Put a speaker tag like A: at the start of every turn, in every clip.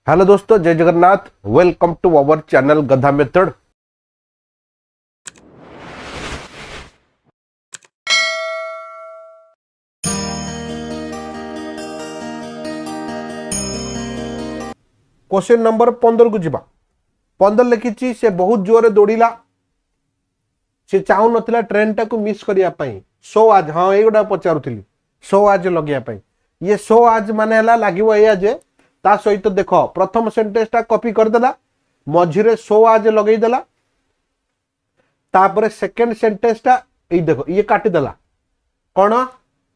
A: Hello दोस्तों, जय Jagannath. Welcome to our channel गधा मेथड। क्वेश्चन नंबर 15 को जीवा। 15 लिखी से बहुत जोर दौड़ा, से चाहू नथिला ट्रेन टाक मिस करिया पई। सो आज हाँ ये पचारुली सो आज लगे ये सो आज माने लगे या जे ता सहित देख प्रथम सेंटेंस टा कॉपी करदेला, मझिरे सो आज लगेदेला, तापर सेकेंड सेंटेंस टा ये देख ये काटिदेला कौन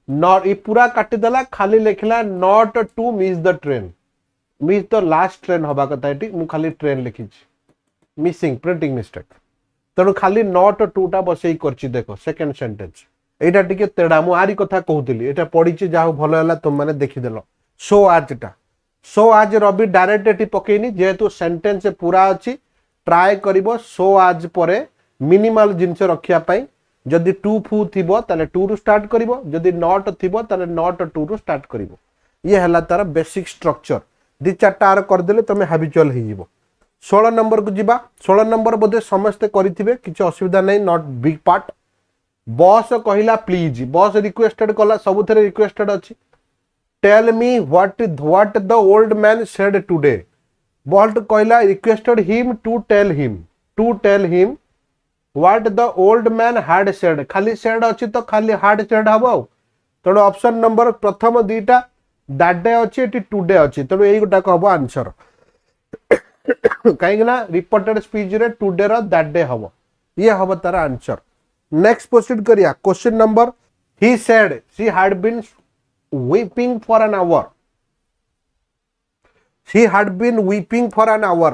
A: नॉट ये पूरा काटिदेला, खाली लिखला not to miss the train. Miss the last train हवा कथा ये मु खाली ट्रेन लिखी मिसिंग प्रिंटिंग मिस्टेक, तेणु खाली नॉट टू टा बसई कर देख सेकेंड सेंटेंस एटा टिके तेड़ा मु आरी कथा कहूली एटा पढ़ी जा भल है तुम मैंने देखीदेल। सो आज टा सो आज रवि डायरेक्ट एटी पकेनी जेहेतु सेंटेंस पूरा अच्छी ट्राए करिवो सो आज परे मिनिमल जिनस रखिया पई। जदि टू फू थिबो ताले टू रु स्टार्ट करिवो, जदि नॉट थिबो ताले नॉट टू रु स्टार्ट करिवो। ये हला तार बेसिक स्ट्रक्चर। दी चारटा आर कर देले तमे हैबिचुअल हे जिवो। 16 नंबर को जीवा। 16 नंबर बोधे समस्ते करिथिबे, किछि असुविधा नै, नॉट बिग पार्ट। बॉस कहिला प्लीज, बॉस रिक्वेस्टेड कला, सबुथरे रिक्वेस्टेड अछि। Tell me what the old man said today. बॉल्ट कहला requested him to tell him what the old man had said. खाली सेड अछि तो खाली हैड सेड हबो। तेणु ऑप्शन नंबर प्रथम दीटा दैट डे अछि, एटी टुडे अछि, तेणु एई गोटा हबो आंसर। कहीं ना रिपोर्टेड स्पीच रे टुडे रो दैट डे हबो, ये हबो तार आंसर। नेक्स्ट प्रोसीड करिया। Question number he said she had been weeping for an hour. She had been weeping for an hour.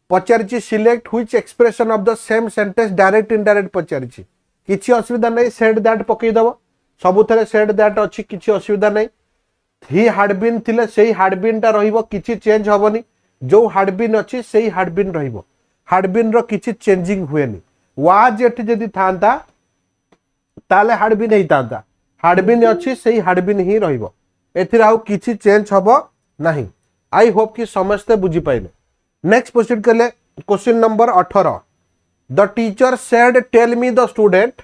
A: पचारिची select which expression of the same sentence direct indirect पचारिची। किछि असुविधा नहीं, said that पकई दबो, सबुथरे said that अछि, किछि असुविधा नहीं। he had been थिले सेही had been टा रहिबो, किछि चेंज हबनी। जो had been अछि सेही had been रहिबो, had been रो किछि चेंजिंग हुएनी। was एठी जदि थांता ताले had been हेई थांता, हार्डबिन अच्छी से हार्डबिन ही रहिबो, एथिर आउ किछि चेंज हबो नहीं। आई होप कि समस्ते बुझी पाइले। नेक्स्ट प्रोसीड करले। Question number 18। The teacher said tell me the student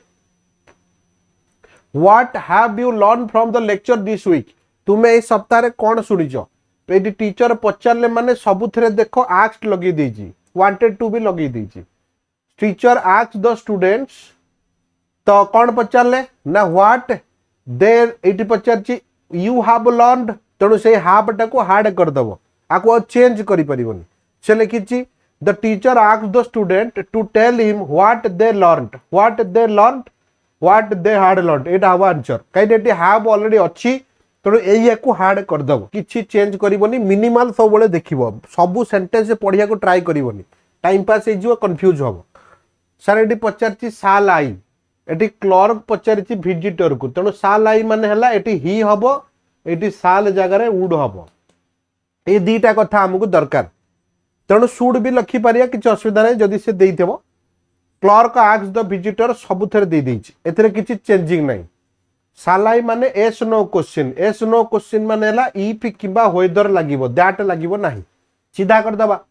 A: what have you learn from the lecture this week. तुमे ए सप्ताह रे कोन सुनिचो। एडी टीचर पचारले माने सबुथरे देखो आस्क्ड लगी देजी, वांटेड टू भी लगी देजी। टीचर आस्क्ड द स्टूडेंट्स तो कौन पचारले ना व्हाट देर एटी पचारची यू हैव लर्नड, तेणु से हैव टाको हार्ड कर दबो, आको चेंज करि परिबोनी। से लिखिची the teacher asked the student to tell him what they learned what they had learned. एटा हवा आंसर। काई एटी हैव ऑलरेडी अछि, तेणु एई को हार्ड कर दबो, किछि चेंज करिवोनी। मिनिमल सब बेले देखिबो, सब सेंटेंस पढ़िया को ट्राई करिवोनी, टाइम पास हे जिवो, कंफ्यूज हबो। सर एटी पचारची साल आई, एटी क्लर्क पचारिची विजिटर को, तेणु साल आई माने हला एटी ही हबो, एटी साल जगह रे वुड हबो। ए दीटा कथा हमकु दरकार, तेणु शुड भी लखि पारिया, किछि असुविधा नै। जदि से देइथबो क्लर्क आस्क्ड द विजिटर सबुथरे दे देइछि, एथरे किछि चेंजिंग नै। साल आई माने yes no question, yes no question माने हला इफ किबा वेदर लागिवो, दैट लागिवो नाही, सीधा कर दबा।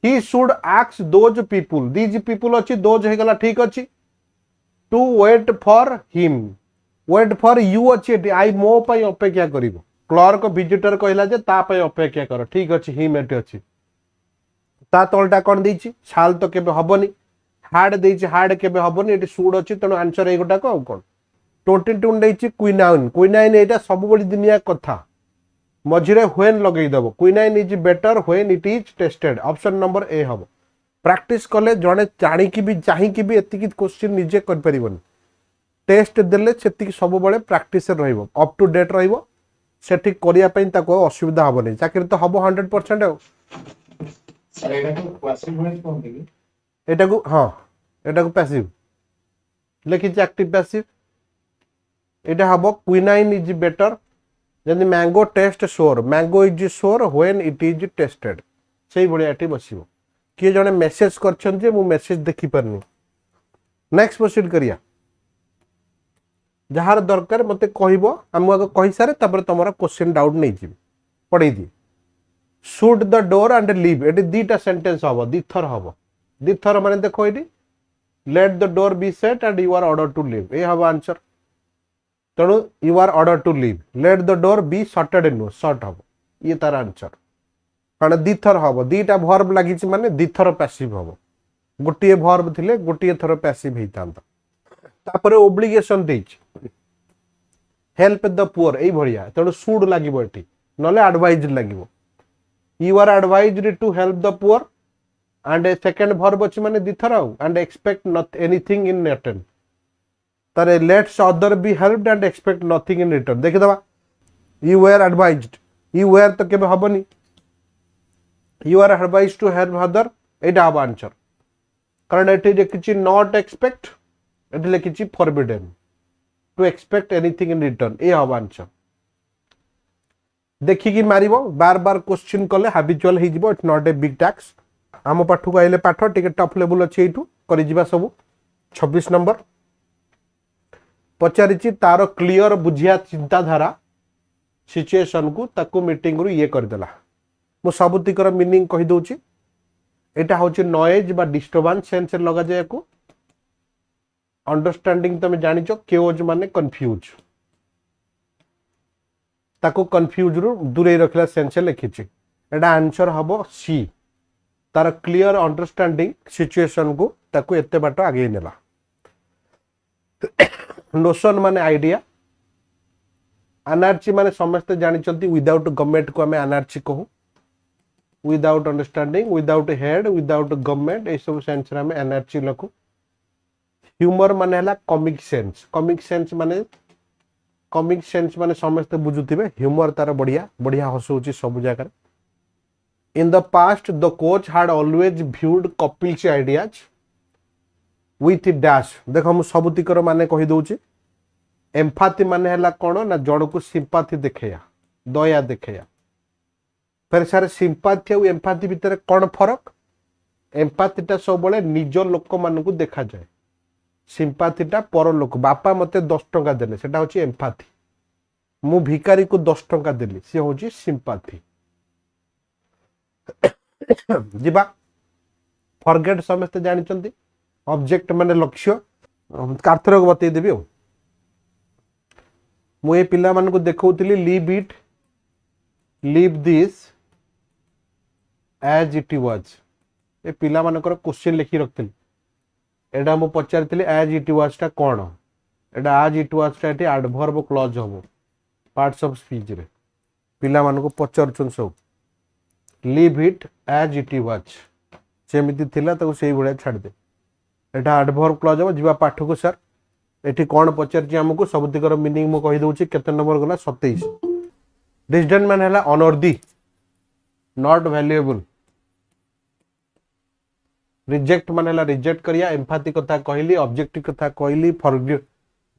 A: He should ask those people, these people अछि, दोज हे गला, ठीक अछि। To wait for him, wait for you अच्छी, आई मो पई अपेक्षा करिवो। क्लर्क विजिटर कहला जे ता पई अपेक्षा कर, ठीक अछि, हिम एटी अछि। ता तलटा कोन देइछि, साल तो केबे हबनी, हार्ड देइछि, हार्ड केबे हबनी, एटी शुड अछि, तेणु आंसर ए गोटा को कोन। 22 देइछि क्विनाइन, क्विनाइन एटा सब बड़ी दुनिया कथा, मझिरे व्हेन लगेई दबो। Quinine is better when it is tasted, option number A हबो। प्रैक्टिस कले जड़े जाणी भी चाहीकि भी एतिकी क्वेश्चन निजे कर परिबन, टेस्ट देले सेतिकी सब बळे प्रैक्टिस रहिबो, अप टू डेट रहिबो, सेठी करिया पई ताको असुविधा हबनी। चाकरी तो हबो 100% हो। सर एटा को पैसिव वॉइस कोन देबी, एटा को हां एटा को पैसिव लिखि एक्टिव पैसिव। एटा हबो क्विनाइन इज बेटर जदि मैंगो टेस्ट सोर, मैंगो इज सोर व्हेन इट इज टेस्टेड, सेही बळे एटी बसिबो। किए जने मेसेज करछन जे मु मेसेज देखि परनी। नेक्स्ट प्रोसीड करिया। जहार दरकार मते कहिबो, हम आगे कहि सारे तबर तमरा क्वेश्चन डाउट नै जिवि पढै दी। shoot the door and leave एटी दीटा सेंटेंस हबो दिथर हबो दिथर माने देखो एटी let the door be shut and you are ordered to leave ए हबो आंसर तेणु you are ordered to leave let the door be shutted no shut हबो ये तार आंसर कारण दिथर हबो दीटा वर्ब लागिछि माने दिथर पैसिव हबो गोटिए वर्ब थिले गोटिए थर पैसिव हेतांता तापरे ओब्लिगेशन देछि हेल्प द पुअर एई भरिया तेणु शुड लागिबो एठी नले advise लागिबो you are advised to help the poor and a second verb अछि माने दिथर आउ and expect not anything in return तारे let's other be helped and expect nothing in return देखि दबा you were advised you were तो केबे हबनी you are advised to help other एटा हबा answer कारण एठी लिखिछि not expect एठी लिखिछि forbidden to expect anything in return ए हबा आंसर देखिकी मारिबो बार बार क्वेश्चन कले हैबिचुअल हे जिवो it's not a big tax आम पाठ को आइले पाठ टिके टफ लेवल अछि एठू करि जिबा सब 26 नंबर पचारिछि तार क्लियर बुझिया चिंताधारा सिचुएशन को ताकू मीटिंग रु ये कर देला मो सबुतिकर मीनिंग कहि दोछि एटा होछि नॉइज बा डिस्टर्बेंस सेंस लगा जाय को अंडरस्टैंडिंग तमे जानिचो केओज माने कंफ्यूज ताको कंफ्यूज रु दूरे रखला सेंस लिखिछि एटा आंसर हबो सी तार क्लियर अंडरस्टैंडिंग सिचुएशन को ताको एते बाट आगे नेला नोशन माने आइडिया अनार्ची माने समस्त जानिचंती विदाउट गवर्नमेंट को हमें अनार्ची कहू without understanding without head without government ए सब सेंस रे हमें अनार्ची लखू ह्यूमर माने हला कॉमिक सेंस माने समस्त बुझुथिबे ह्यूमर तार बढ़िया बढ़िया हसौची सब जगह in the past the coach had always viewed Kapil's ideas with dash देखो मु सबुतिकर माने कहि दोची एम्फाथी माने हला कोन ना जण को सिंपैथी देखेया दया देखेया फिर सारे सिंपैथी और एम्फाथी भीतर कोन फरक एम्फाथीटा सब बळे निज लोक मान को देखा जाए सिंपैथीटा पर लोक बापा मते 10 टंका देले सेटा होची एम्फाथी मु भिकारी को 10 टंका देली से होची सिंपैथी जिबा फॉरगेट समस्त जानि चंती ऑब्जेक्ट माने लक्ष्य कार्थर को बतै देबी मु ए पिला मान को देखौतली leave this as it was ए पिला मानकर क्वेश्चन लिखि रखतली एडा मु पचारतली एज इट वाज टा कोन एडा एज इट वाज टा एटी एडवर्ब क्लॉज हबो पार्ट्स ऑफ स्पीच रे पिला मान को पचारचन सब leave it as it was जेमिति थिला ताको सेही बळे छाड़ दे एटा एडवर्ब क्लॉज हबो जिबा पाठ को सर एटी कोन पचारची हमको सबतिकर मीनिंग मु कहि दोची केते नंबर गला 27 डिस्डेन मान हला अनवर्दी नॉट वैल्यूएबल रिजेक्ट मानेला रिजेक्ट करिया एम्फाथी कथा कहली ऑब्जेक्टिव कथा कहली फॉरगेट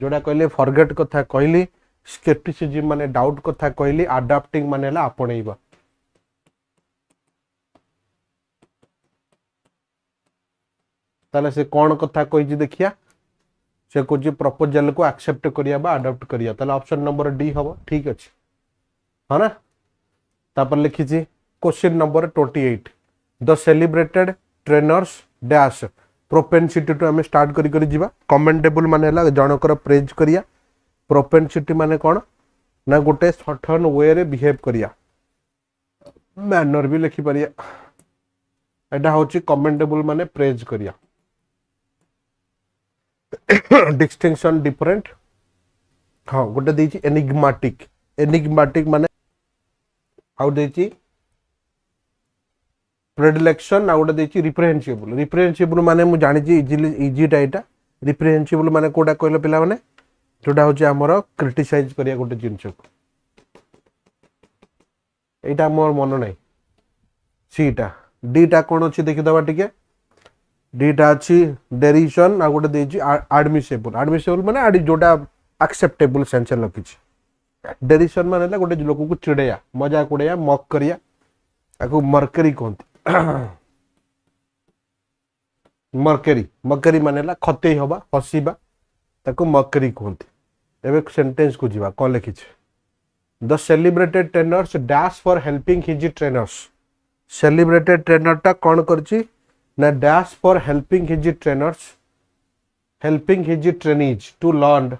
A: जोडा कहले फॉरगेट कथा कहली स्केप्टिसिज्म माने डाउट कथा कहली अडॉप्टिंग मानेला आपणैबा ताले से कोन कथा कहिजी देखिया से कोजी प्रपोजल को एक्सेप्ट करिया बा अडॉप्ट करिया ताले ऑप्शन नंबर डी हबो ठीक अछि है ना तापर लिखी छी question number 28 the celebrated trainers dash propensity to हमें स्टार्ट करी जीवा कमेंडेबल माने हला जनकर प्रेज करिया प्रोपेंसिटी माने कोन ना गोटे सर्टेन वे रे बिहेव करिया मैनर भी लिखि परिया एटा होची कमेंडेबल माने प्रेज करिया डिस्टिंक्शन डिफरेंट हां गोटे देची एनिग्मेटिक माने आउ देची प्रेडिलेक्शन आ गोटे देची रिप्रेहेंसिबल माने मु जानि जी इजी टाइटा रिप्रेहेंसिबल माने कोडा कहले पिला माने जोडा होची हमर क्रिटिसाइज करिया गोटे जिंस को एटा मोर मन नै सीटा डीटा कोन अछि देखि दबा टिके डीटा अछि डेरिशन आ गोटे देची एडमिसेबल माने आडी जोडा एक्सेप्टेबल सेंस लखि छी डेरिशन माने गोटे लोक को चिड़ैया मजाक उड़ैया मॉक करिया आको मर्करी कहंती मक्करी मानेला खते हबा हसीबा ताको मक्करी कहंती एबे सेंटेंस को जीवा कोन लिखि छी the celebrated trainers dash for helping his trainers celebrated trainer टा कौन करची ना dash for helping his trainers helping his trainees to learn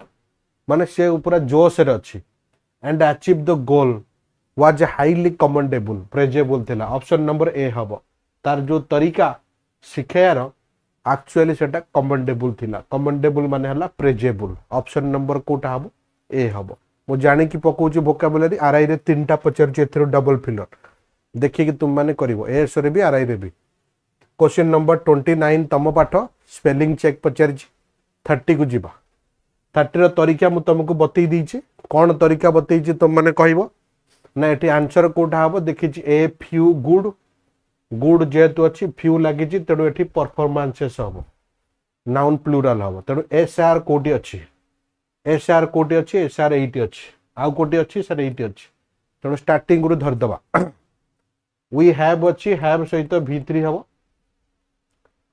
A: माने से ऊपर जोश रे अछि and achieve the goal was highly commendable praisable थिला ऑप्शन नंबर ए हबो तार जो तरीका शिखेयार एक्चुअली सेटा कमेंडेबल थिला कमेंडेबल माने हला प्रेजेबल ऑप्शन नंबर कोटा हबो ए हबो मु जानि कि पकोची वोकैबुलरी आरआई रे तीनटा पचर एथरो डबल फिलर देखि कि तुम माने करिवो एस रे भी आरआई रे भी क्वेश्चन नंबर 29 तम पाठ स्पेलिंग चेक पचर 30 को जीवा 30 रो तरीका मु तुमको बतई दीची कौन तरीका बतईची तुम माने कहबो ना एटी आंसर कोटा हबो देखिची ए फ्यू गुड गुड जेतु अछि फ्यू लागिची तेडो एटी परफॉर्मेंसेस हबो नाउन प्लूरल हबो तेडो एस आर कोटी अछि एस आर कोटी अछि एस आर 80 अछि आ कोटी अछि सर 80 अछि तेडो स्टार्टिंग रु धर दबा वी हैव अछि हैव सहित v3 हबो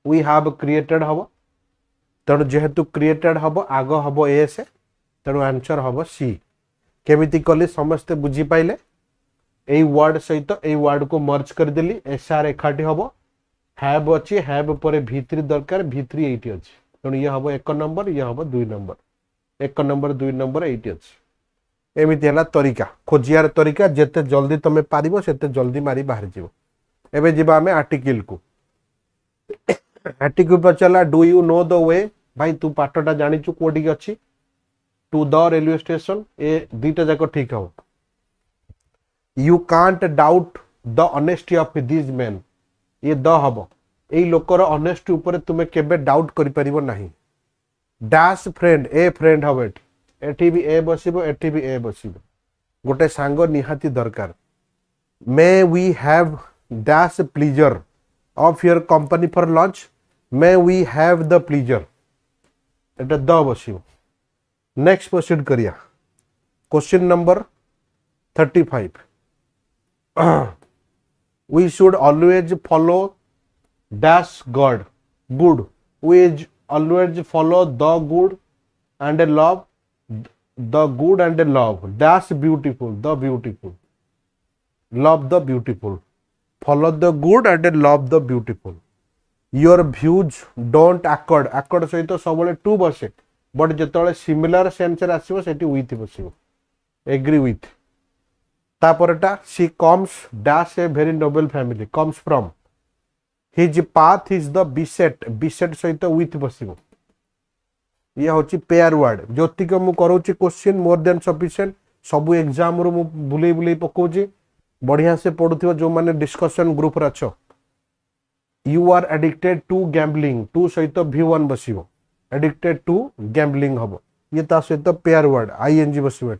A: वी हैव क्रिएटेड हबो तेणु जेहेतु क्रिएटेड हबो आगो हबो एस तेणु आंसर हबो सी केमिति कले समस्ते बुझी पाइले एई वर्ड सहित एई वर्ड को मर्ज कर देली एस आर एकाठी हबो हैव अछि हैव परे v3 दरकार v3 80 अछि तेणु ये हबो 1 नंबर ये हबो 2 नंबर 1 नंबर 2 नंबर 80 अछि एमिति हला तरीका खोजियार तरीका जेते जल्दी तमे पारिबो सेते जल्दी मारी बाहर जीवो एबे जीवा हमें आर्टिकल को आर्टिकल पर चला do you know the way भाई तू पाठटा जानिचु कोडी अछि टू द रेलवे स्टेशन ए दीटा जाको ठीक हो you can't doubt the honesty of this man ये द हबो एई लोकर ऑनेस्टी ऊपर तुमे केबे डाउट करि परिबो नाही डैश फ्रेंड ए फ्रेंड हबो एठी भी ए बसिबो एठी भी ए बसिबो गोटे सांग निहाती दरकार may we have dash pleasure of your company for lunch may we have the pleasure एटा द बसिबो नेक्स्ट प्रोसीड करिया question number 35 we should always follow dash god good we always follow the good and love the good and love dash beautiful the beautiful love the beautiful follow the good and love the beautiful your views don't accord सहित सबले to बसे but जेतले similar sense रे आसीबो सेठी with बसिबो agree with तापरटा she comes dash a very noble family comes from his path is the बिसेट सहित विथ बसिबो ये होची पेयर वर्ड जोतिक मु करूची क्वेश्चन मोर देन सफिशिएंट सब एग्जाम रो मु बुले बुले पकोची बढ़िया से पढुथिबो जो माने डिस्कशन ग्रुप रे अछो you are addicted to gambling to सहित v1 बसिबो एडिक्टेड टू गैम्बलिंग हबो ये ता सहित पेयर वर्ड आईएनजी बसिबो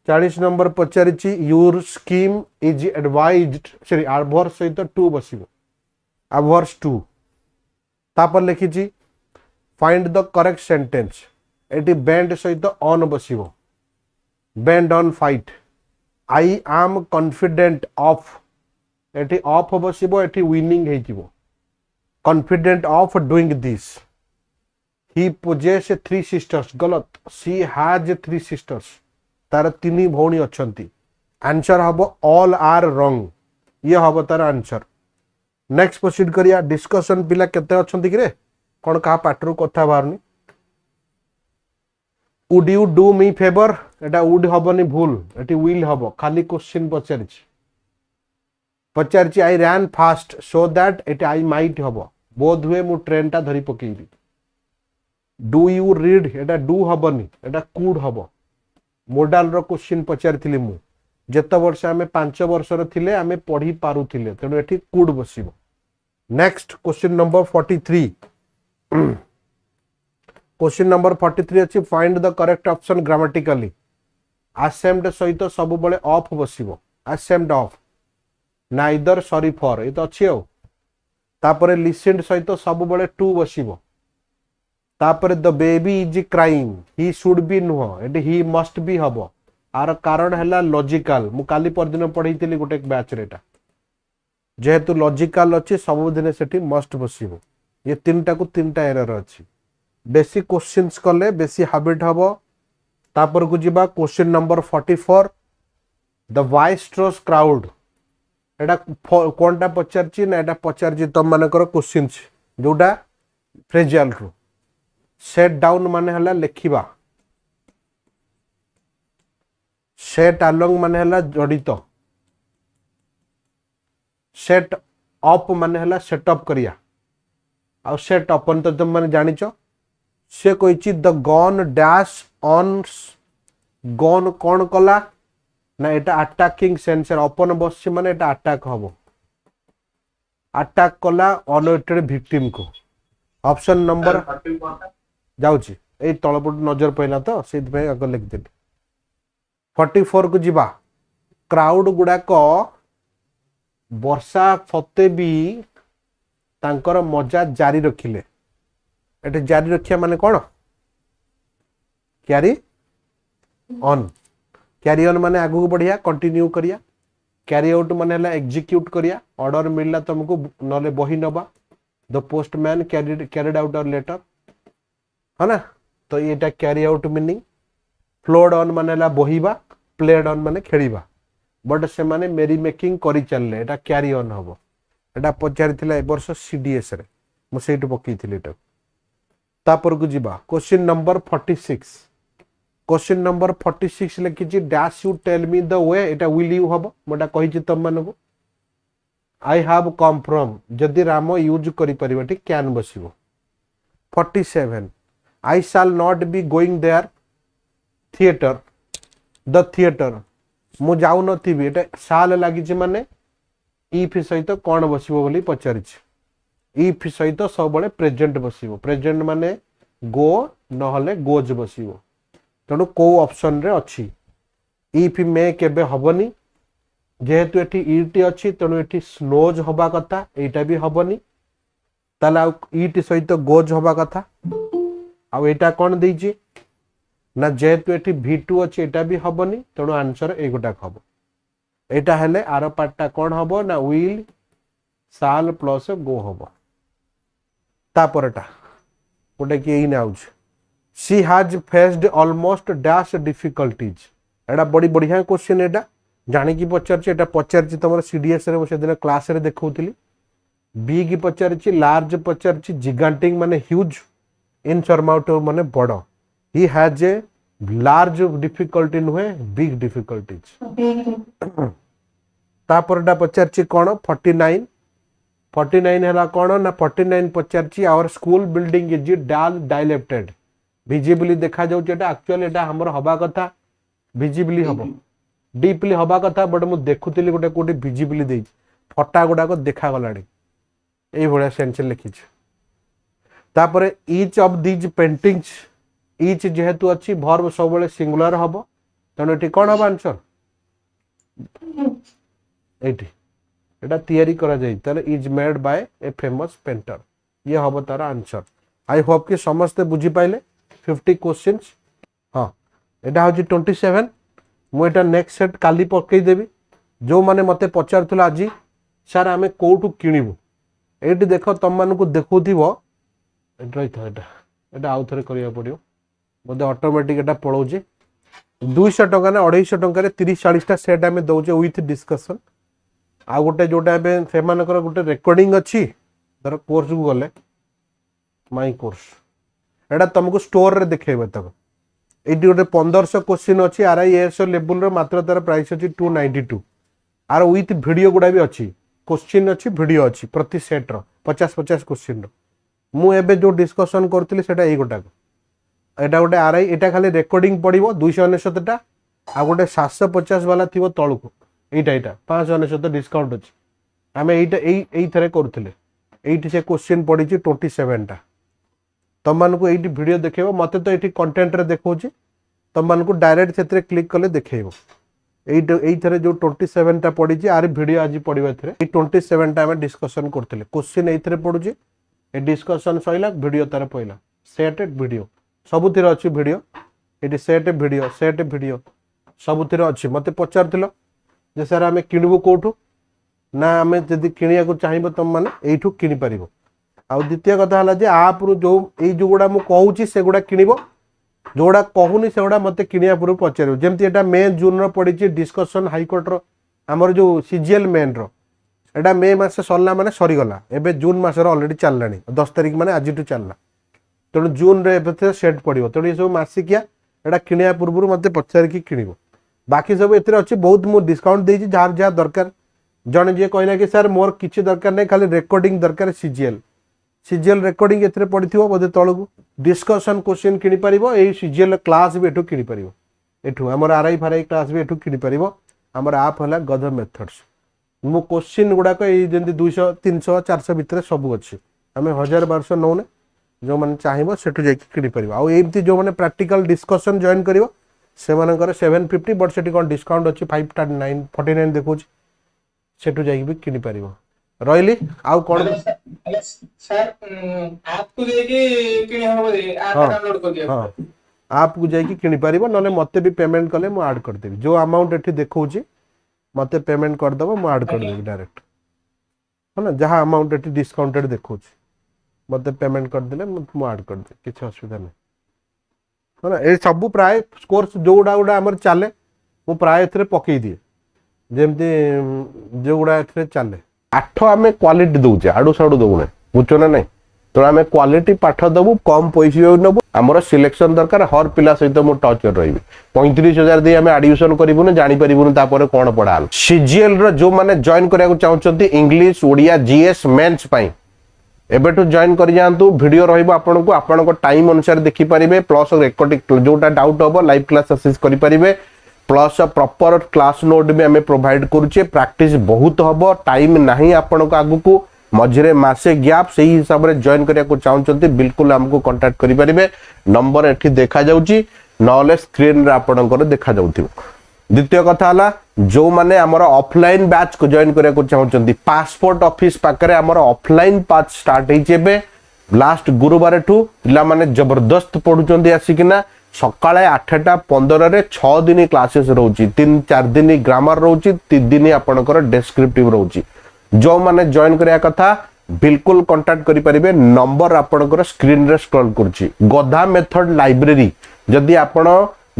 A: 40 नंबर पचारिची your scheme is advised sorry adverse सहित टू बसिबो एडवर्स टू तापर लिखिची फाइंड द करेक्ट सेंटेंस एटी बैंड सहित ऑन बसिबो bent on fight I am confident of एटी ऑफ बसिबो एटी विनिंग हे जिवो confident of doing this he possesses 3 sisters गलत सी हैज 3 सिस्टर्स तार 3 भौणी अछंती आंसर हबो ऑल आर रॉन्ग ये हबो तार आंसर नेक्स्ट प्रोसीड करिया डिस्कशन पिला केते अछंती कि रे कोन का पाटरू कथा बारनी would you do me favour एटा वुड हबनी भूल एटी विल हबो खाली क्वेश्चन पचारची I ran fast so that एटी आई माइट हबो बोध हुए मु ट्रेन टा धरी पकेइबी डू यू रीड एटा डू हबनी एटा कुड हबो मोडाल रो क्वेश्चन पचारथिली मु जेत वर्ष आमे 5 वर्ष रो थिले आमे पढी पारु थिले तेनो एठी कुड बसिबो next question number 43 question number 43 अछि find the correct option grammatically असेम्ड सहित सब बळे ऑफ बसिबो असेम्ड of neither sorry for A तो अछि हो तापरे लिसेंड सहित सब बळे टू बसिबो तापरे the baby is crying he should be नुह एटी ही मस्ट बी हबो आर कारण हैला लॉजिकल मु काली पर दिन पढैतिली गोटे बैच रेटा जेहेतु लॉजिकल अछि सब दिन सेठी मस्ट बसिबो ये तीनटा को तीनटा एरर अछि बेसी क्वेश्चंस कले बेसी हैबिट हबो तापर को जिबा क्वेश्चन नंबर 44 द वाइस्ट्रोस क्राउड एटा कोनटा पचारची ना एटा पचारची तुम मानकर क्वेश्चंस जोटा फ्रेजियल रू सेट डाउन माने हला लेखिबा सेट अलोंग माने हला जड़ित सेट अप माने हला सेटअप करिया आ सेट अपन तो तुम माने जानिचो से कहिची the gun dash on gun कोन कला ना एटा अटैकिंग सेंसर अपन बसछि माने एटा अटैक हबो अटैक कला अनवेटेड विक्टिम को ऑप्शन नंबर जाउची ए तळपट नजर पइला तो सेत पे अग लिख देली 44 को जिबा क्राउड गुडा को वर्षा फते भी तांकर मजा जारी रखिले एटे जारी रखिया माने कोन कैरी ऑन माने आगु बढ़िया कंटिन्यू करिया कैरी आउट माने हला एग्जीक्यूट करिया ऑर्डर मिलला तुमको नले बही नबा the postman carried out a letter है ना तो एटा carry out meaning flowed on माने हला बहिबा प्लेड ऑन माने खेलिबा बट से माने मेरी मेकिंग करी चलले एटा कैरी ऑन हबो एटा पचारिथिला ए वर्ष सीडीएस रे मु सेट पकीथिले एटा तापर को जिबा क्वेश्चन नंबर 46 क्वेश्चन नंबर 46 लिखिछि dash you tell me the way एटा विल यू हबो मोटा कहिछि तम मानको आई हैव कम फ्रॉम जदि राम यूज करि परिबा कैन बसिबो 47 I shall not be going there theatre the theatre मु जाऊ नथिबी एटा शाल लागिछि माने इफ सहित कोन बसिबो बोली पचारिछि इफ सहित सब बळे प्रेजेंट बसिबो प्रेजेंट माने गो नहले गोज बसिबो तणु को ऑप्शन रे अछि इफ मे केबे हबनी जेहेतु एठी ईटी अछि तणु एठी स्नोज होबा कथा एटा भी हबनी ताला ईट सहित गोज होबा कथा आ एटा कोन देछि ना जेहेतु एठी v2 अछि एटा भी हबनी तणु आंसर ए गोटा हबो एटा हेले आरो पार्टटा कोन हबो ना विल साल प्लस गो हबो तापरटा गोटे कि एई नाउज she has faced almost dash difficulties एटा बड़ी बढ़िया क्वेश्चन एटा जानि कि पचारछि एटा पचारछि तमर सीडीएस रे से दिन क्लास रे देखौतिली बी की पचारछि लार्ज पचारछि जिगांटिक माने ह्यूज इनसरमाउंटेबल माने बड़ he has a large difficulty नुहे बिग डिफिकल्टीज तापरटा पचारछि कोन 49 हैला कोन ना 49 पचारछि our school building is dilapidated visibly देखा जाउ एटा एक्चुअली एटा हमर हबा कथा विजिबली हबो डीपली हबा कथा बट मु देखुतिली गोटे कोटी विजिबली देइ फटा गुडा को देखा गलाडी एई भलिया सेंस लिखिछ तापरे each of these paintings each जेहेतु अछि वर्ब सब बेले सिंगुलर हबो तने एठी कोन हबो आंसर एठी एटा तयारी करा जाई तले is made by a famous painter ये हबो तार आंसर आई होप कि समस्त बुझी पाइले 50 क्वेश्चंस हां एटा होजी 27 मु एटा नेक्स्ट सेट काली पकई देबी जो माने मते पचारथुला आजी सर आमे कोठु किनिबु एठी देखो तम मान को देखुथिबो एटा आउ थरे करिया पड़ियो बोधे ऑटोमेटिक एटा पळौ जे 200 टका ना 250 टका रे 30 40 टा सेट आमे दउजे विथ डिस्कशन आ गोटे जोटा बे से मानकर गोटे रेकॉर्डिंग अछि धर कोर्स को गले माय कोर्स एटा तुमको स्टोर रे देखैबे तक एटी गोटे 1500 क्वेश्चन अछि आरआईएएस लेवल रो मात्र तार प्राइस अछि 292 आर विथ वीडियो गुडा भी अछि क्वेश्चन अछि वीडियो अछि प्रति सेट रो 50 क्वेश्चन रो मु एबे जो डिस्कशन करथिले सेटा ए गोटा एटा गोटे आरआई एटा खाली रेकॉर्डिंग पड़िबो 299 टा आ गोटे 750 वाला थिबो तळको एटा 599 डिस्काउंट अछि आमे एई थरे करथिले एठी से क्वेश्चन पड़ी छी 27 टा तम मान को एठी वीडियो देखेबो मते तो एठी कंटेंट रे देखौ छी तम मान को डायरेक्ट सेतरे क्लिक करले देखेबो एई थरे जो 27 टा पड़ी छी आर वीडियो आज पड़िबो थरे ए 27 टा हम डिस्कशन करथिले क्वेश्चन एई थरे पडु छी ए डिस्कशन सइला वीडियो तार पइला सेटेड वीडियो सबुतिर अछि वीडियो एठी सेट वीडियो सबुतिर अछि मते पचारथिलो जे सर आमे किनबो कोठु ना आमे जदी किनिया को चाहिबो तम माने एठु किनि परिबो आ द्वितीय कथा हला जे आप रु जो ए जो गुडा मु कहूची से गुडा किनिबो जोडा कहूनी से गुडा मते किनिया पुरु पचारिबो जेमति एटा मे जून रो पड़ी छी डिस्कशन हाई कोर्ट रो हमर जो सीजीएल मेन रो एटा मे मास सरला माने सरीगला एबे जून मासर ऑलरेडी चललानी 10 तारिख माने आज टू चलला तेणु जून रे एबे सेट पड़िबो तेणु ये सब मासिकिया एटा किनिया पूर्व मते पचार की किनिबो बाकी सब एथरे अछि बहुत मु डिस्काउंट देछि जार जार दरकार जने जे कहला कि सर मोर किछि दरकार नै खाली रिकॉर्डिंग दरकार सीजीएल रिकॉर्डिंग एथरे पडिथिबो बोधे तळगु डिस्कशन क्वेश्चन किनि परिबो ए सीजीएल क्लास भी एठु किनि परिबो एठु हमर आरआई फारआई क्लास भी एठु किनि परिबो हमर ऐप हला गध मेथड्स मु क्वेश्चन गुडा को ए जेंति 200 300 400 भितर सब अछि हमें 1000 1200 नौने जो माने चाहिबो सेठु जाई किनि परिबो आ एमती जो माने प्रैक्टिकल डिस्कशन जॉइन करिवो से मानकर 750 बट सेठी कोन डिस्काउंट अछि 549 49 देखोछि सेठु जाई भी किनि परिबो रहिली आउ कोन
B: सर ऐप को देकी किनि हबो दे ऐप डाउनलोड कर दिया
A: हां आप को जाई किनि परिबो नले मते भी पेमेंट कले मु ऐड कर देबी जो अमाउंट एठी देखोछि मते पेमेंट कर दबो मु ऐड कर देबी डायरेक्ट है ना जहां अमाउंट एठी डिस्काउंटेड देखोछि मते पेमेंट कर देले मु ऐड कर दे किछ असुविधा नै है ना ए सब प्राय कोर्स जोडा उडा हमर चले मु प्राय एथरे पकई दिए जेमती जोडा एथरे चले आठ आमे क्वालिटी दउचे आडू साडू दउने बुझो ना नै तो आमे क्वालिटी पाठ दबु कम पैसा नबु हमर सिलेक्शन दरकार हर पिला सहित मु टच कर रहिबी 35000 दे आमे एडिशन करिबुन जानि परिबुन तापर कोन पढाल सीजीएल रो जो माने जॉइन करिया को चाहउचंती इंग्लिश ओडिया जीएस मेंस पई एबेटू जॉइन कर जांतु वीडियो रहइबो आपन को टाइम अनुसार देखि परिबे प्लस रेकॉर्डिंग जोटा डाउट होबो लाइव क्लास असिस्ट करि परिबे प्लस प्रॉपर क्लास नोट भी हमें प्रोवाइड करूचे प्रैक्टिस बहुत हबो टाइम नाही आपन को आगु को मझरे मासे गैप सही हिसाब रे जॉइन करिया को चाहउचंती बिल्कुल हमको कांटेक्ट करि परिबे नंबर एठी देखा जाउची नॉलेज स्क्रीन रे आपन को देखा जाउथिबो द्वितीय कथा हला जो माने हमर ऑफलाइन बैच को जॉइन करिया को चाहउचंती पासपोर्ट ऑफिस पाकरे हमर ऑफलाइन बैच स्टार्ट हे जेबे लास्ट गुरुवार ठू पिला माने जबरदस्त पढुचंती आसिकिना सकाळे 8:15 रे 6 दिन क्लासेस रहउची 3-4 दिन ग्रामर रहउची 3 दिन आपनकर डिस्क्रिप्टिव रहउची जो माने जॉइन करिया कथा बिल्कुल कांटेक्ट करि परिबे नंबर आपनकर स्क्रीन रे स्क्रॉल करची गधा मेथड लाइब्रेरी जदी आपण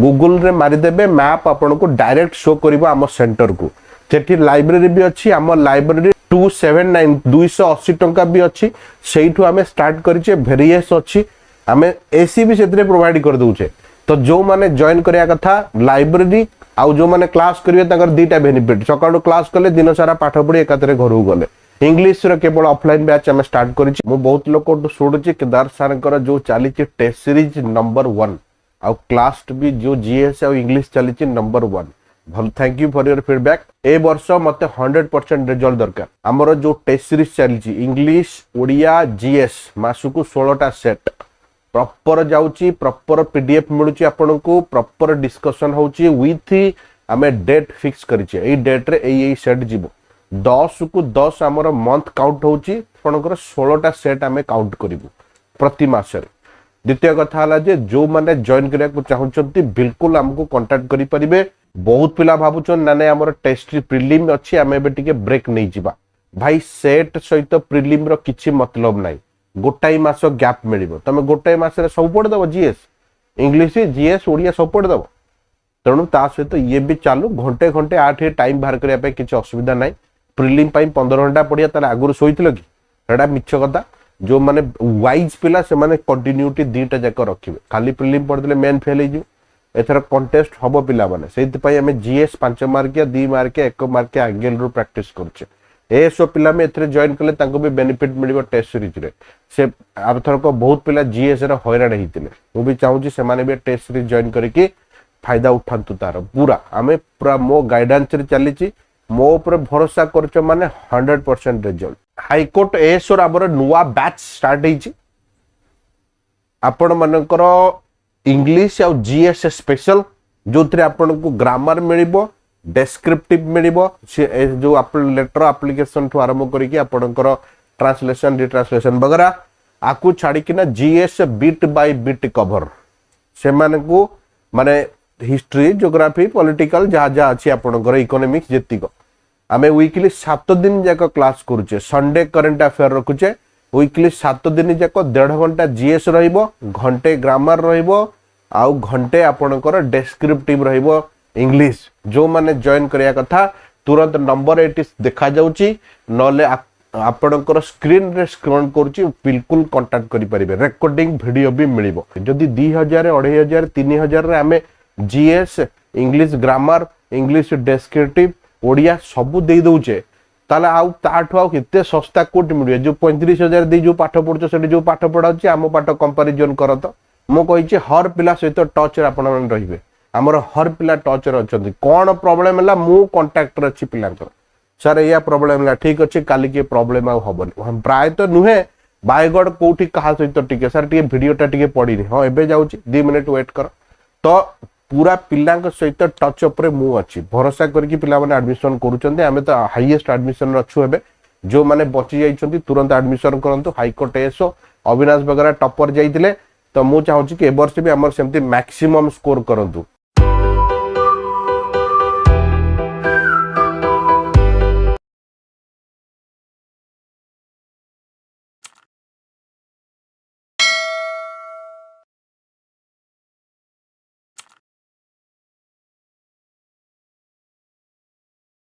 A: गूगल रे मारि देबे मैप आपन को डायरेक्ट शो करिवो हम सेंटर को जेठी लाइब्रेरी भी अछि हम लाइब्रेरी 279 280 टंका भी अछि सेइठु हमें स्टार्ट करिचे वेरियस अछि हमें एसी भी सेतरे प्रोवाइड कर दोचे तो जो माने जॉइन करिया कथा लाइब्रेरी आउ जो माने क्लास करिवे ताकर दीटा बेनिफिट सकाळो क्लास कले दिन सारा पाठ पढी एकातरे घरु गले इंग्लिश रो केवल ऑफलाइन बैच हम स्टार्ट करिछि मु बहुत लोक सुडुछि केदार सरकर जो चालीछि टेस्ट सीरीज नंबर 1 आउ क्लास भी जो जीएस और इंग्लिश चली नंबर 1 भल thank you for your feedback ए वर्ष मते 100% रिजल्ट दरकार हमरो जो टेस्ट सीरीज चली इंग्लिश ओडिया जीएस मासुकु 16टा सेट प्रॉपर जाउची प्रॉपर पीडीएफ मिलुची आपन को प्रॉपर डिस्कशन होची विथ हमें डेट फिक्स करिचे ए डेट रे ए सेट जीवो 10 को 10 हमर मंथ काउंट होची आपनकर 16टा सेट हमें काउंट करिवो प्रति मास रे द्वितीय कथा हला जे जो माने जॉइन करिया को चाहउचंती बिल्कुल हमको कांटेक्ट करि परिबे बहुत पिला भाबुचन नाने हमर टेस्ट प्रीलिम अछि हमें बे टिके ब्रेक नै जिबा भाई सेट सहित प्रीलिम रो किछि मतलब नै गोटाई मास गैप मिलिबो तमे गोटाई मास रे सब पढ दबो जीएस इंग्लिश जीएस ओडिया सब पढ दबो तणु ता सहित ये भी चालू घंटे घंटे 8 टाइम बाहर करिया पे किछि असुविधा नै प्रीलिम पई 15 घंटा पढिया तार आगुर सोइतलो कि एडा मिछ कथा जो माने वाइज पिला से माने कंटिन्यूटी दीटा जाक रखिबे खाली प्रीलिम पढ देले मेन फेल हे एथर कंटेस्ट हबो पिला माने सेति पई हमें जीएस 5 मार्क या 2 मार्क या 1 मार्क या आगेल रो प्रैक्टिस करछे ए सो पिला में एथरे जॉइन करले तांको भी बेनिफिट मिलिबो टेस्ट सीरीज रे से आरथर को बहुत पिला जीएस रे हैरान हितिले मु भी चाहू छी से माने भी टेस्ट सीरीज जॉइन करिके फायदा उठांतु तार पूरा हमें पूरा मो गाइडेंस रे चली छी मो ऊपर भरोसा करछ माने 100% रिजल्ट हाईकोर्ट एसोर आबर नुवा बैच स्टार्ट हेछि आपण मानकर इंग्लिश और जीएस स्पेशल जो थरे आपण को ग्रामर मिलिबो डिस्क्रिप्टिव मिलिबो जो आपण लेटर एप्लीकेशन ठो आरंभ करी कि आपणकर ट्रांसलेशन रिट्रांसलेशन वगैरह आकु छाड़ी कि ना GS bit by bit cover से माने को माने हिस्ट्री ज्योग्राफी पॉलिटिकल जहा जहा अछि आपणकर इकोनॉमिक्स जेतिको आमे वीकली 7 दिन जाक क्लास करूचे संडे करंट अफेयर रखुचे वीकली 7 दिन जाक 1.5 घंटा जीएस रहिबो घंटे ग्रामर रहिबो आउ घंटे आपणकर डिस्क्रिप्टिव रहिबो इंग्लिश जो माने जॉइन करिया कथा तुरंत नंबर एटी देखा जाउची नले आपणकर स्क्रीन रे स्क्रॉल करूची बिल्कुल कांटेक्ट करि परिबे रिकॉर्डिंग वीडियो भी मिलिबो जदी 2000 2500 3000 रे हमें GS English grammar English descriptive Odia सब दे दउचे ताले आउ ताठु आउ केते सस्ता कोट मिलियो जो 35000 दे जो पाठ पढछ सेठी जो पाठ पढाउची आम पाठ कंपैरिजन करत मो कहिछि हर पिला सहित टच रे आपण मन रहिबे हमर हर पिला टच रे अछंती कोन प्रॉब्लम हला मु कांटेक्ट रे अछि पिलांकर सर या प्रॉब्लम हला ठीक अछि काली के प्रॉब्लम आ हबनी हम प्राय तो नुहे बायगड कोठी कहा सहित टिके सर टिके वीडियो टा टिके पढिनी हां एबे जाउची 2 मिनिट वेट कर तो पूरा पिलांक सहित टच अप रे मु अछि भरोसा करके पिला माने एडमिशन करूचंती हमें तो हाईएस्ट एडमिशन रछु हेबे जो माने बची जाइछंती तुरंत एडमिशन करंतु हाईकोर्ट एसो अविनाश बगरा टॉपर जाइतिले तो मु चाहूची कि ए वर्ष भी हमर सेमती मैक्सिमम स्कोर करंतु